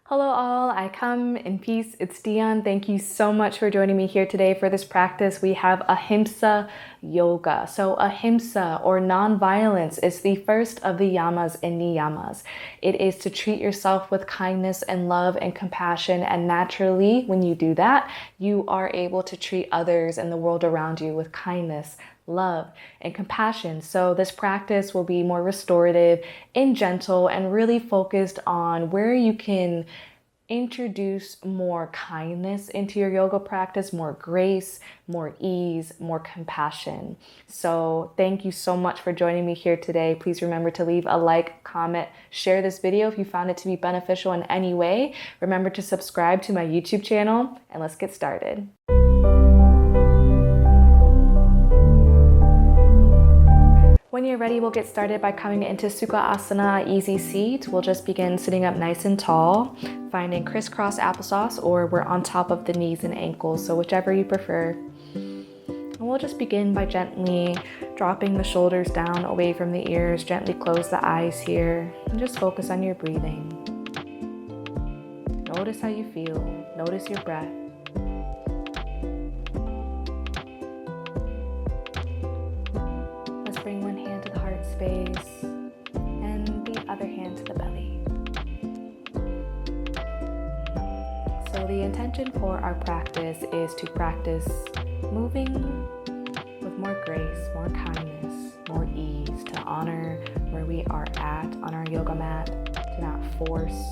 Hello all, I come in peace. It's Dion. Thank you so much for joining me here today for this practice. We have Ahimsa yoga. So Ahimsa or non-violence is the first of the Yamas in Niyamas. It is to treat yourself with kindness and love and compassion, and naturally when you do that, you are able to treat others and the world around you with kindness, love, and compassion. So this practice will be more restorative and gentle and really focused on where you can introduce more kindness into your yoga practice, more grace, more ease, more compassion. So thank you so much for joining me here today. Please remember to leave a like, comment, share this video if you found it to be beneficial in any way. Remember to subscribe to my YouTube channel, and let's get started. When you're ready, we'll get started by coming into Sukha Asana, easy seat. We'll just begin sitting up nice and tall, finding crisscross applesauce, or we're on top of the knees and ankles, so whichever you prefer. And we'll just begin by gently dropping the shoulders down away from the ears, gently close the eyes here, and just focus on your breathing. Notice how you feel, notice your breath. Bring one hand to the heart space and the other hand to the belly. So the intention for our practice is to practice moving with more grace, more kindness, more ease, to honor where we are at on our yoga mat, to not force,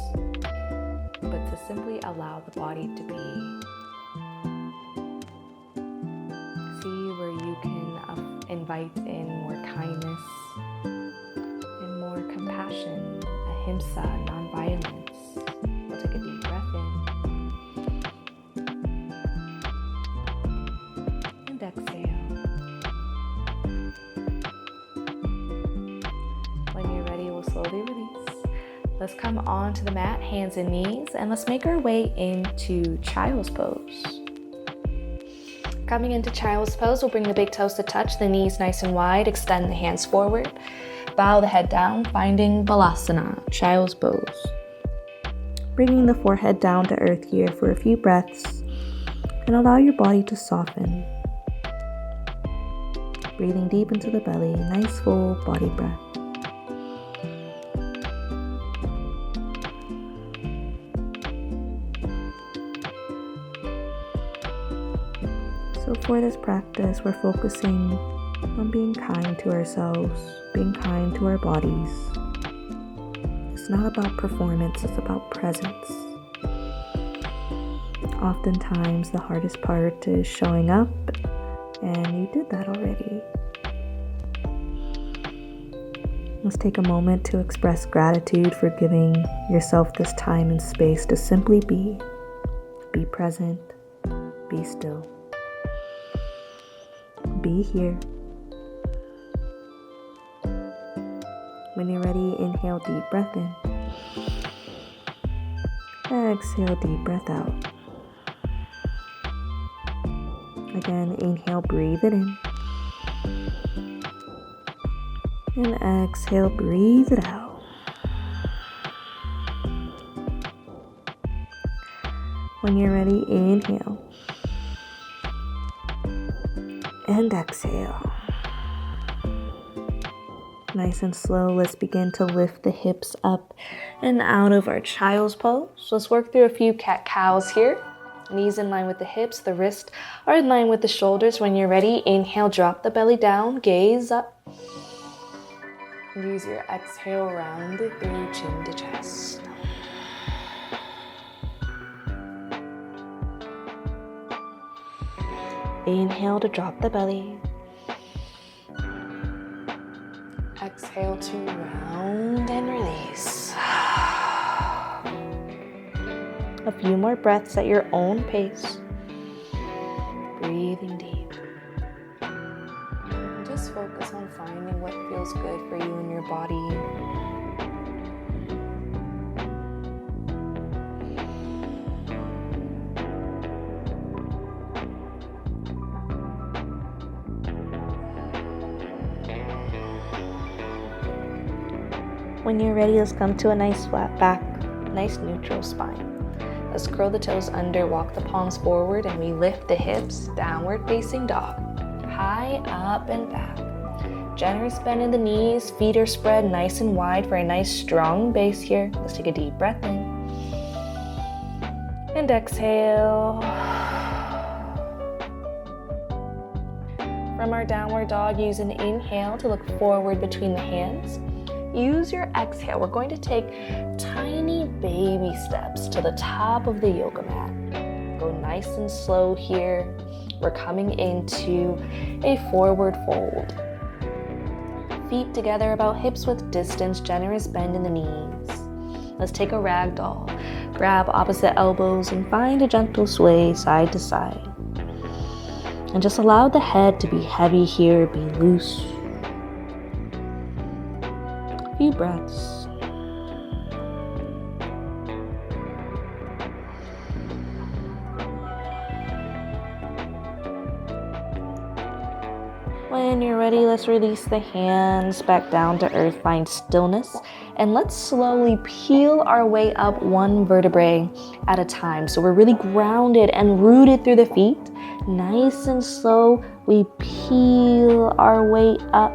but to simply allow the body to be. See where you can invite in more kindness and more compassion, ahimsa, non-violence. We'll take a deep breath in and exhale. When you're ready, we'll slowly release. Let's come onto the mat, hands and knees, and let's make our way into child's pose. Coming into child's pose, we'll bring the big toes to touch, the knees nice and wide, extend the hands forward, bow the head down, finding balasana, child's pose. Bringing the forehead down to earth here for a few breaths, and allow your body to soften. Breathing deep into the belly, nice full body breath. So for this practice, we're focusing on being kind to ourselves, being kind to our bodies. It's not about performance, it's about presence. Oftentimes, the hardest part is showing up, and you did that already. Let's take a moment to express gratitude for giving yourself this time and space to simply be. Be present, be still. Be here. When you're ready, inhale, deep breath in. Exhale, deep breath out. Again, inhale, breathe it in. And exhale, breathe it out. When you're ready, inhale. And exhale. Nice and slow, let's begin to lift the hips up and out of our child's pose. So let's work through a few cat-cows here. Knees in line with the hips, the wrists are in line with the shoulders. When you're ready, inhale, drop the belly down, gaze up. Use your exhale, round it through chin to chest. Inhale to drop the belly. Exhale to round and release. A few more breaths at your own pace. Breathing deep. And just focus on finding what feels good for you in your body. When you're ready, let's come to a nice flat back, nice neutral spine. Let's curl the toes under, walk the palms forward, and we lift the hips, downward facing dog. High, up, and back. Generous bend in the knees, feet are spread nice and wide for a nice strong base here. Let's take a deep breath in. And exhale. From our downward dog, use an inhale to look forward between the hands. Use your exhale. We're going to take tiny baby steps to the top of the yoga mat. Go nice and slow here. We're coming into a forward fold. Feet together about hips width distance, generous bend in the knees. Let's take a ragdoll. Grab opposite elbows and find a gentle sway side to side. And just allow the head to be heavy here, be loose. A few breaths. When you're ready, let's release the hands back down to earth, find stillness, and let's slowly peel our way up one vertebrae at a time. So we're really grounded and rooted through the feet. Nice and slow, we peel our way up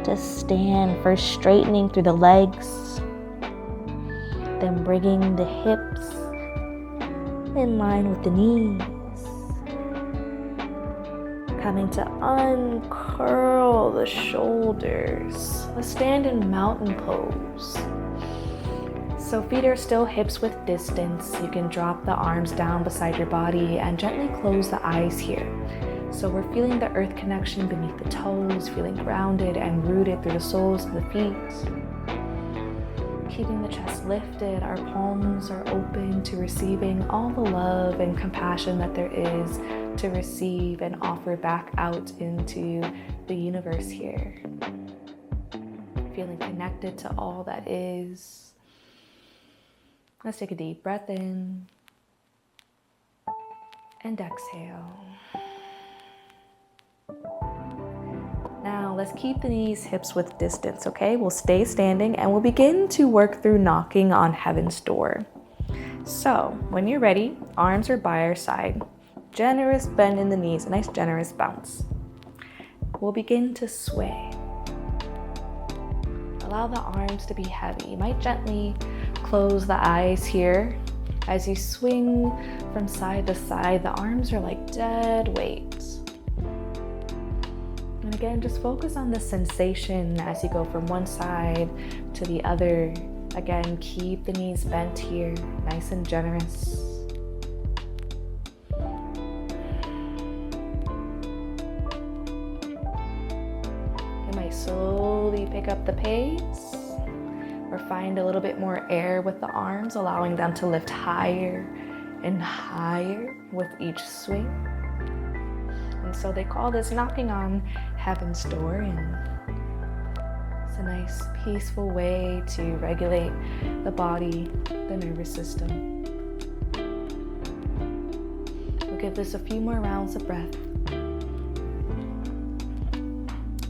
to stand, first straightening through the legs, then bringing the hips in line with the knees. Coming to uncurl the shoulders. Let's stand in mountain pose. So feet are still hips width distance. You can drop the arms down beside your body and gently close the eyes here. So we're feeling the earth connection beneath the toes, feeling grounded and rooted through the soles of the feet. Keeping the chest lifted, our palms are open to receiving all the love and compassion that there is to receive and offer back out into the universe here. Feeling connected to all that is. Let's take a deep breath in and exhale. Now let's keep the knees hips width distance, okay? We'll stay standing and we'll begin to work through knocking on heaven's door. So when you're ready, arms are by our side. Generous bend in the knees, a nice generous bounce. We'll begin to sway. Allow the arms to be heavy. You might gently close the eyes here. As you swing from side to side, the arms are like dead weight. And again, just focus on the sensation as you go from one side to the other. Again, keep the knees bent here, nice and generous. You might slowly pick up the pace or find a little bit more air with the arms, allowing them to lift higher and higher with each swing. And so they call this knocking on heaven's door, and it's a nice peaceful way to regulate the body, the nervous system. We'll give this a few more rounds of breath.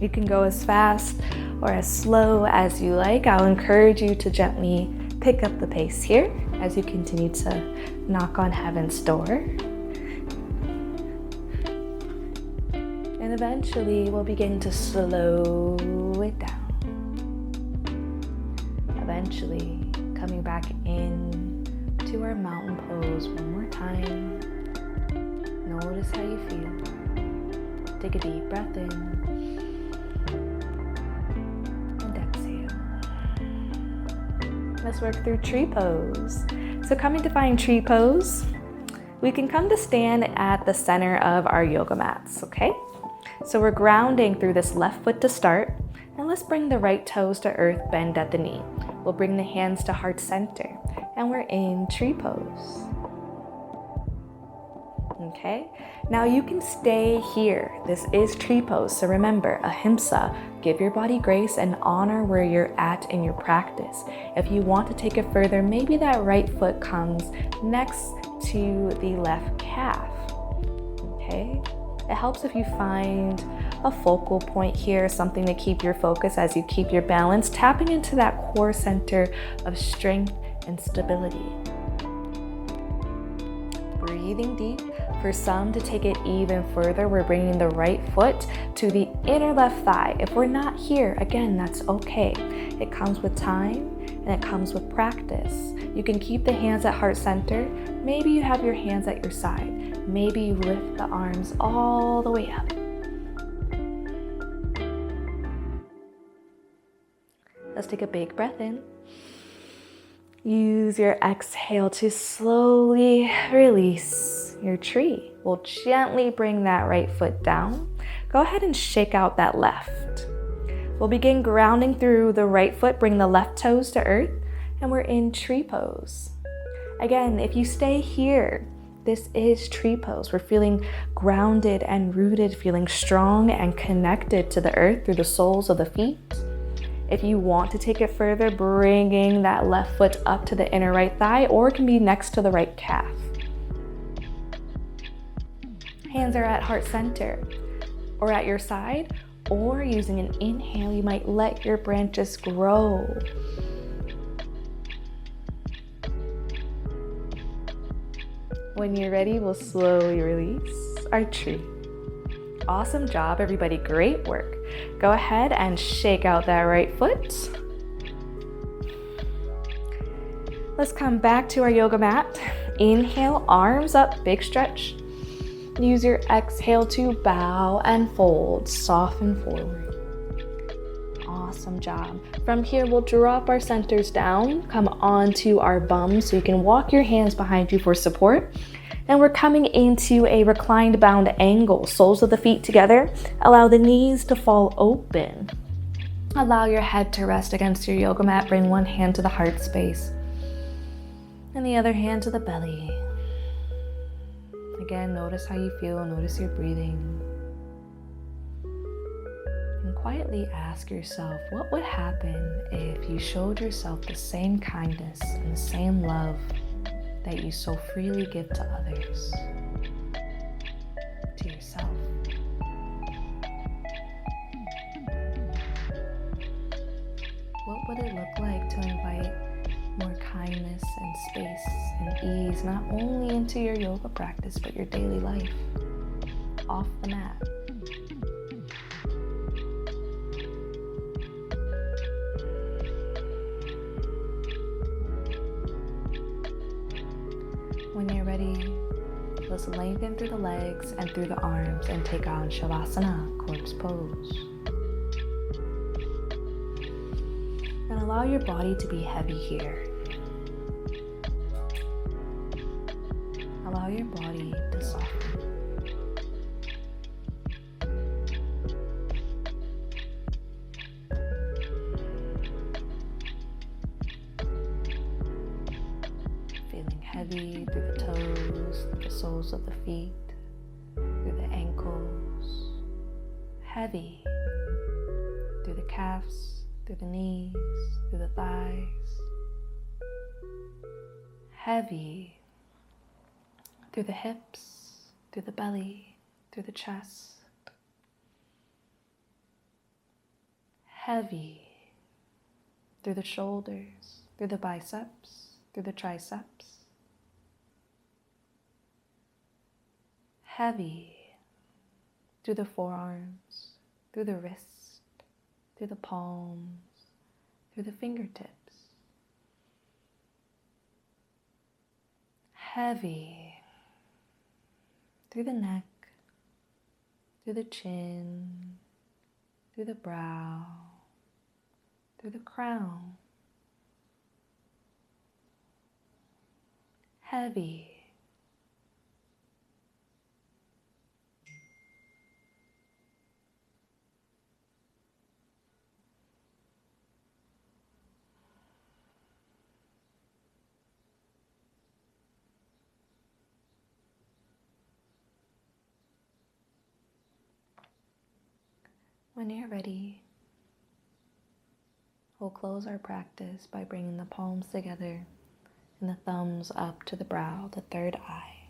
You can go as fast or as slow as you like. I'll encourage you to gently pick up the pace here as you continue to knock on heaven's door. And eventually we'll begin to slow it down. Eventually coming back in to our mountain pose one more time. Notice how you feel. Take a deep breath in. Let's work through tree pose. So coming to find tree pose, we can come to stand at the center of our yoga mats, okay? So we're grounding through this left foot to start, and let's bring the right toes to earth, bend at the knee. We'll bring the hands to heart center, and we're in tree pose. Okay, now you can stay here. This is tree pose, so remember, Ahimsa, give your body grace and honor where you're at in your practice. If you want to take it further, maybe that right foot comes next to the left calf, okay? It helps if you find a focal point here, something to keep your focus as you keep your balance, tapping into that core center of strength and stability. Breathing deep. For some, to take it even further, we're bringing the right foot to the inner left thigh. If we're not here, again, that's okay. It comes with time and it comes with practice. You can keep the hands at heart center. Maybe you have your hands at your side. Maybe you lift the arms all the way up. Let's take a big breath in. Use your exhale to slowly release your tree. We'll gently bring that right foot down. Go ahead and shake out that left. We'll begin grounding through the right foot, bring the left toes to earth, and we're in tree pose. Again, if you stay here, this is tree pose. We're feeling grounded and rooted, feeling strong and connected to the earth through the soles of the feet. If you want to take it further, bringing that left foot up to the inner right thigh, or it can be next to the right calf. Hands are at heart center or at your side, or using an inhale, you might let your branches grow. When you're ready, we'll slowly release our tree. Awesome job, everybody. Great work. Go ahead and shake out that right foot. Let's come back to our yoga mat. Inhale, arms up, big stretch. Use your exhale to bow and fold, soften forward. Awesome job. From here, we'll drop our centers down, come onto our bums so you can walk your hands behind you for support. And we're coming into a reclined bound angle, soles of the feet together. Allow the knees to fall open. Allow your head to rest against your yoga mat. Bring one hand to the heart space and the other hand to the belly. Again, notice how you feel, notice your breathing. And quietly ask yourself, what would happen if you showed yourself the same kindness and the same love that you so freely give to others, to yourself? What would it look like to invite more kindness and space and ease, not only into your yoga practice, but your daily life, off the mat? When you're ready, let's lengthen through the legs and through the arms and take on Shavasana, corpse pose. And allow your body to be heavy here. Allow your body to soften. Feeling heavy through the toes, through the soles of the feet, through the ankles. Heavy through the calves, through the knees, through the thighs. Heavy through the hips, through the belly, through the chest. Heavy through the shoulders, through the biceps, through the triceps. Heavy through the forearms, through the wrist, through the palms, through the fingertips. Heavy through the neck, through the chin, through the brow, through the crown. Heavy When you're ready, we'll close our practice by bringing the palms together and the thumbs up to the brow, the third eye.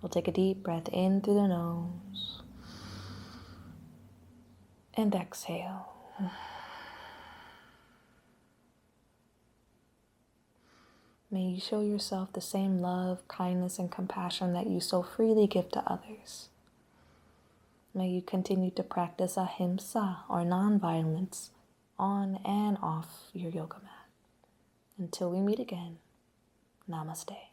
We'll take a deep breath in through the nose and exhale. May you show yourself the same love, kindness, and compassion that you so freely give to others. May you continue to practice ahimsa, or nonviolence, on and off your yoga mat. Until we meet again, namaste.